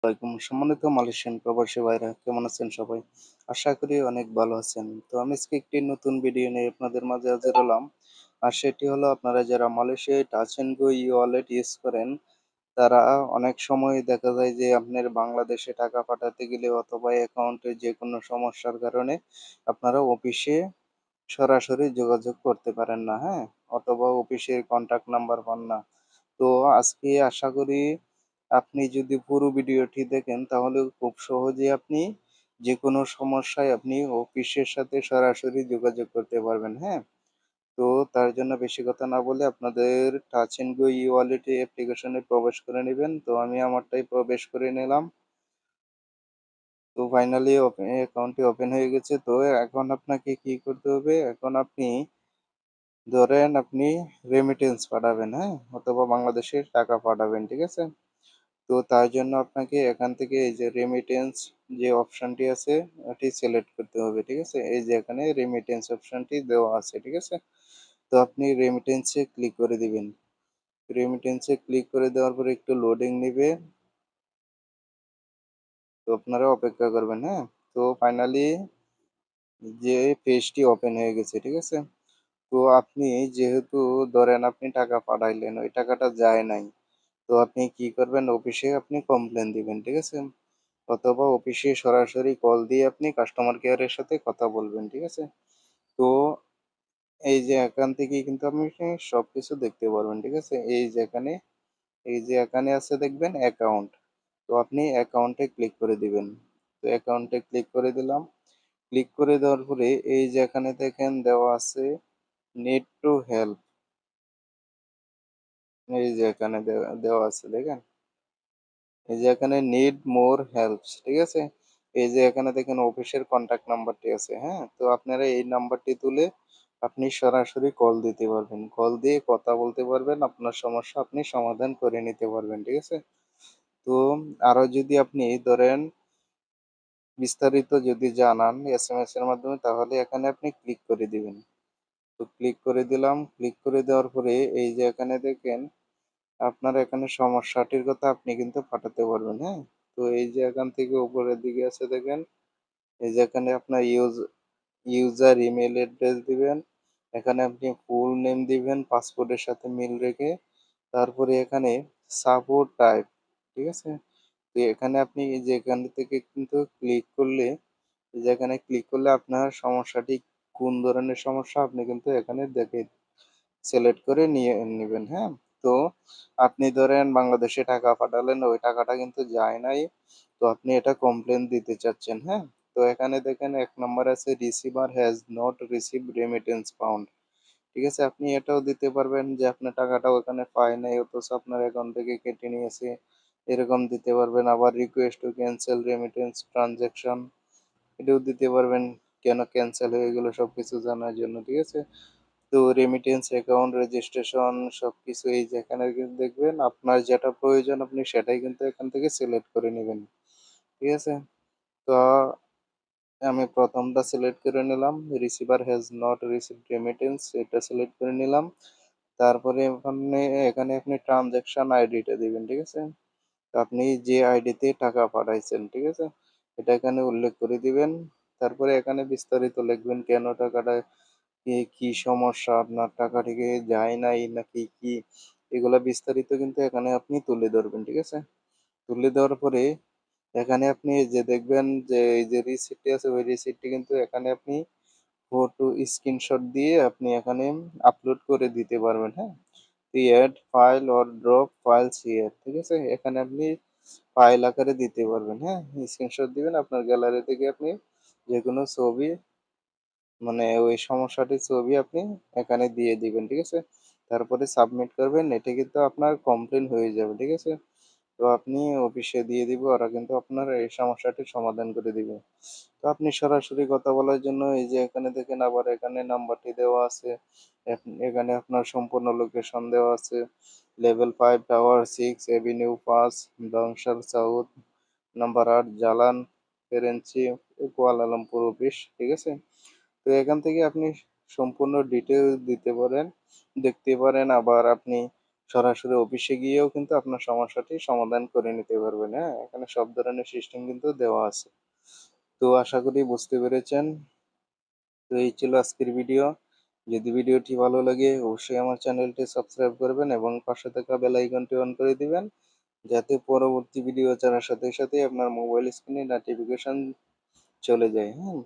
ওয়ালাইকুম সম্মানিত মালয়েশিয়ান প্রবাসী ভাইরা কেমন আছেন সবাই? আশা করি অনেক ভালো আছেন। তো আমি আজকে একটি নতুন ভিডিও নিয়ে আপনাদের মাঝে হাজির হলাম। আর সেটি হলো আপনারা যারা মালয়েশিয়ায় touch and go e wallet use করেন, তারা অনেক সময় দেখা যায় যে আপনার বাংলাদেশে টাকা পাঠাতে গেলে অথবা অ্যাকাউন্টে যেকোনো সমস্যার কারণে আপনারা অফিসে সরাসরি যোগাযোগ করতে পারেন না, হ্যাঁ? অথবা অফিসের কন্টাক্ট নাম্বার পান না। তো আজকে আশা করি আপনি যদি পুরো ভিডিওটি দেখেন তাহলে খুব সহজেই আপনি যেকোনো সমস্যায় আপনি অফিসের সাথে সরাসরি যোগাযোগ করতে পারবেন, হ্যাঁ? তো তার জন্য বেশি কথা না বলে আপনাদের টাচ অ্যান্ড গো ই-ওয়ালেট অ্যাপ্লিকেশনে প্রবেশ করে নিবেন। তো আমি আমারটাই প্রবেশ করে নিলাম। তো ফাইনালি অ্যাকাউন্টটি ওপেন হয়ে গেছে। তো এখন আপনাকে কি করতে হবে? এখন আপনি ধরেন আপনি রেমিটেন্স পাঠাবেন, হ্যাঁ? অথবা বাংলাদেশে টাকা পাঠাবেন, ঠিক আছে? তো তার জন্য আপনাকে এখান থেকে এই যে রেমিটেন্স যে অপশনটি আছে ওটি সিলেক্ট করতে হবে, ঠিক আছে? এই যে এখানে রেমিটেন্স অপশনটি দেওয়া আছে, ঠিক আছে? তো আপনি রেমিটেন্সে ক্লিক করে দিবেন। রেমিটেন্সে ক্লিক করে দেওয়ার পরে একটু লোডিং নিবে। তো আপনারা অপেক্ষা করবেন, হ্যাঁ? তো ফাইনালি যে পেজটি ওপেন হয়ে গেছে, ঠিক আছে? তো আপনি যেহেতু ধরেন আপনি টাকা পাঠাইলেন, ওই টাকাটা যায় নাই। তো আপনি কি করবেন? অফিসে আপনি কমপ্লেইন দিবেন, ঠিক আছে? অথবা অফিসে সরাসরি কল দিয়ে আপনি কাস্টমার কেয়ারের সাথে কথা বলবেন, ঠিক আছে? তো এই যে এখান থেকেই কিন্তু আপনি সবকিছু দেখতে পারবেন, ঠিক আছে? এই যে এখানে আছে দেখবেন অ্যাকাউন্ট। তো আপনি অ্যাকাউন্টে ক্লিক করে দিবেন। তো অ্যাকাউন্টে ক্লিক করে দিলাম। ক্লিক করে দেওয়ার পরে এই যে এখানে দেখেন দেওয়া আছে নিড টু হেল্প। এই যে এখানে দেওয়া আছে দেখেন? এই যে এখানে নিড মোর হেল্পস, ঠিক আছে? এই যে এখানে দেখেন অফিসের কনট্যাক্ট নাম্বারটি আছে, হ্যাঁ? তো আপনারা এই নাম্বারটি তুলে আপনি সরাসরি কল দিতে পারবেন। কল দিয়ে কথা বলতে পারবেন, আপনার সমস্যা আপনি সমাধান করে নিতে পারবেন, ঠিক আছে? তো আরো যদি আপনি ধরেন বিস্তারিত যদি জানান এসএমএস এর মাধ্যমে তাহলে এখানে আপনি ক্লিক করে দিবেন। তো ক্লিক করে দিলাম। ক্লিক করে দেওয়ার পরে এই যে এখানে দেখেন আপনার এখানে সমস্যাটির কথা আপনি কিন্তু পাঠাতে পারবেন, হ্যাঁ? তো এই যে এখান থেকে উপরের দিকে আছে দেখেন, এই যে এখানে আপনার ইউজার ইমেইল অ্যাড্রেস দিবেন। এখানে আপনি ফুল নেম দিবেন পাসপোর্টের সাথে মিল রেখে। তারপরে এখানে সাপোর্ট টাইপ, ঠিক আছে? তো এখানে আপনি এই যে এখান থেকে কিন্তু ক্লিক করলে এই যে এখানে ক্লিক করলে আপনার সমস্যাটি কোন ধরনের সমস্যা আপনি কিন্তু এখানে দেখে সিলেক্ট করে নিয়ে নিবেন, হ্যাঁ? তো আপনি ধরেন বাংলাদেশে টাকা পাঠালেন, ওই টাকাটা কিন্তু যায় নাই। তো আপনি এটা কমপ্লেইন দিতে চাচ্ছেন, হ্যাঁ? তো এখানে দেখেন ১ নম্বরে আছে receiver has not received remittance found. ঠিক আছে? আপনি এটাও দিতে পারবেন যে আপনার টাকাটা ওখানে পায় নাই অথচ আপনার অ্যাকাউন্ট থেকে কেটে নিয়েছে। এরকম দিতে পারবেন। আবার request to cancel remittance transaction এটাও দিতে পারবেন। কেন ক্যানসেল হয়ে গেল সবকিছু জানার জন্য, ঠিক আছে? তো রেমিটেন্স অ্যাকাউন্ট রেজিস্ট্রেশন সবকিছু এই যে এখানে কিন্তু দেখবেন আপনার যেটা প্রয়োজন আপনি সেটাই কিন্তু এখান থেকে সিলেক্ট করে নিবেন। ঠিক আছে? তো আমি ১ম টা সিলেক্ট করে নিলাম। Receiver has not received remittance এটা সিলেক্ট করে নিলাম। তারপরে এখানে আপনি ট্রান্সেকশন আইডিটা দিবেন। ঠিক আছে? তো আপনি যে আইডিতে টাকা পাঠাইছেন, ঠিক আছে? এটা এখানে উল্লেখ করে দিবেন। তারপরে এখানে বিস্তারিত লিখবেন কেন টাকাটা কি সমস্যা আপনার টাকা থেকে যায় নাই নাকি কি এগুলা বিস্তারিত কিন্তু এখানে আপনি তুলে ধরবেন, ঠিক আছে? তুলে দেওয়ার পরে এখানে আপনি যে দেখবেন যে এই যে রিসিপ্টটি আছে ওই রিসিপ্টটি কিন্তু এখানে আপনি ফটো স্ক্রিনশট দিয়ে আপনি এখানে আপলোড করে দিতে পারবেন, হ্যাঁ? Add file or drop files here, ঠিক আছে? এখানে আপনি ফাইল আকারে দিতে পারবেন, হ্যাঁ? স্ক্রিনশট দিবেন আপনার গ্যালারি থেকে আপনি যেকোনো ছবি মানে ওই সমস্যাটির ছবি আপনি এখানে দিয়ে দিবেন, ঠিক আছে? তারপরে সাবমিট করবেন। এটা কিন্তু আপনার কমপ্লেন হয়ে যাবে, ঠিক আছে? তো আপনি অফিসে দিয়ে দিবে ওরা কিন্তু আপনার এই সমস্যাটির সমাধান করে দিবে। তো আপনি সরাসরি কথা বলার জন্য এই যে এখানে দেখেন আবার এখানে নাম্বারটি দেওয়া আছে। এখানে আপনার সম্পূর্ণ লোকেশন দেওয়া আছে। লেভেল ৫ টাওয়ার ৬ এভিনিউ ৫ দংশাল সাউথ নাম্বার ৮ জালান পেরেঞ্চি কুয়ালালামপুর অফিস, ঠিক আছে? তো এখান থেকে আপনি সম্পূর্ণ ডিটেইলস দিতে পারেন, দেখতে পারেন। আবার আপনি সরাসরি অফিসে গিয়েও কিন্তু আপনার সমস্যাটি সমাধান করে নিতে পারবেন, হ্যাঁ? এখানে সব ধরনের সিস্টেম কিন্তু দেওয়া আছে। তো আশা করি বুঝতে পেরেছেন। তো এই ছিল আজকের ভিডিও। যদি ভিডিওটি ভালো লাগে অবশ্যই আমার চ্যানেলটি সাবস্ক্রাইব করবেন এবং পাশে থাকা বেল আইকনটি অন করে দিবেন। যাতে পরবর্তী ভিডিও ছাড়ার সাথে সাথেই আপনার মোবাইল স্ক্রিনে নোটিফিকেশন চলে যায়, হ্যাঁ?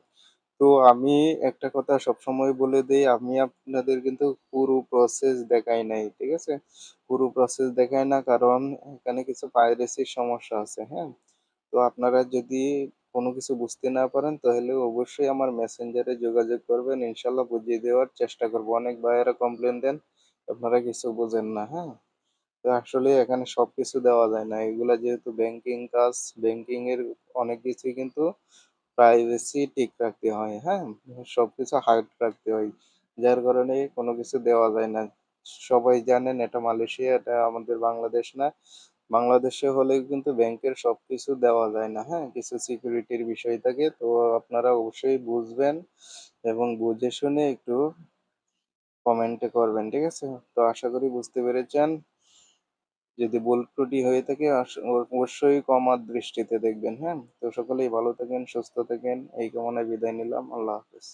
তো আমি একটা কথা সবসময় বলে দেই, আমি আপনাদের কিন্তু পুরো প্রসেস দেখাই নাই, ঠিক আছে? পুরো প্রসেস দেখাই না কারণ এখানে কিছু পাইরেসির সমস্যা আছে, হ্যাঁ? তো আপনারা যদি কোনো কিছু বুঝতে না পারেন তাহলে অবশ্যই আমার মেসেঞ্জারে যোগাযোগ করবেন। ইনশাআল্লাহ বুঝিয়ে দেওয়ার চেষ্টা করব। অনেক ভাইয়েরা কমপ্লেইন দেন, আপনারা কিছু বোঝেন না, হ্যাঁ? তো আসলে এখানে সবকিছু দেওয়া যায় না। এগুলা যেহেতু ব্যাংকিং কাজ, ব্যাংকিং এর অনেক কিছুই কিন্তু প্রাইভেসি ঠিক রাখতে হয়, হ্যাঁ? সবকিছু হাইড রাখতে হয়। যার কারণে কোনো কিছু দেওয়া যায় না। সবাই জানেন এটা মালয়েশিয়া, এটা আমাদের বাংলাদেশ না। বাংলাদেশে হলেও কিন্তু ব্যাংকের সবকিছু দেওয়া যায় না, হ্যাঁ? কিছু সিকিউরিটির বিষয় থাকে। তো আপনারা অবশ্যই বুঝবেন এবং বুঝে শুনে একটু কমেন্টে করবেন, ঠিক আছে? তো আশা করি বুঝতে পেরেছেন। যদি ভুল ত্রুটি হয়ে থাকে অবশ্যই ক্ষমার দৃষ্টিতে দেখবেন, হ্যাঁ? তো সকলেই ভালো থাকেন, সুস্থ থাকেন। এই কামনায় বিদায় নিলাম। আল্লাহ হাফেজ।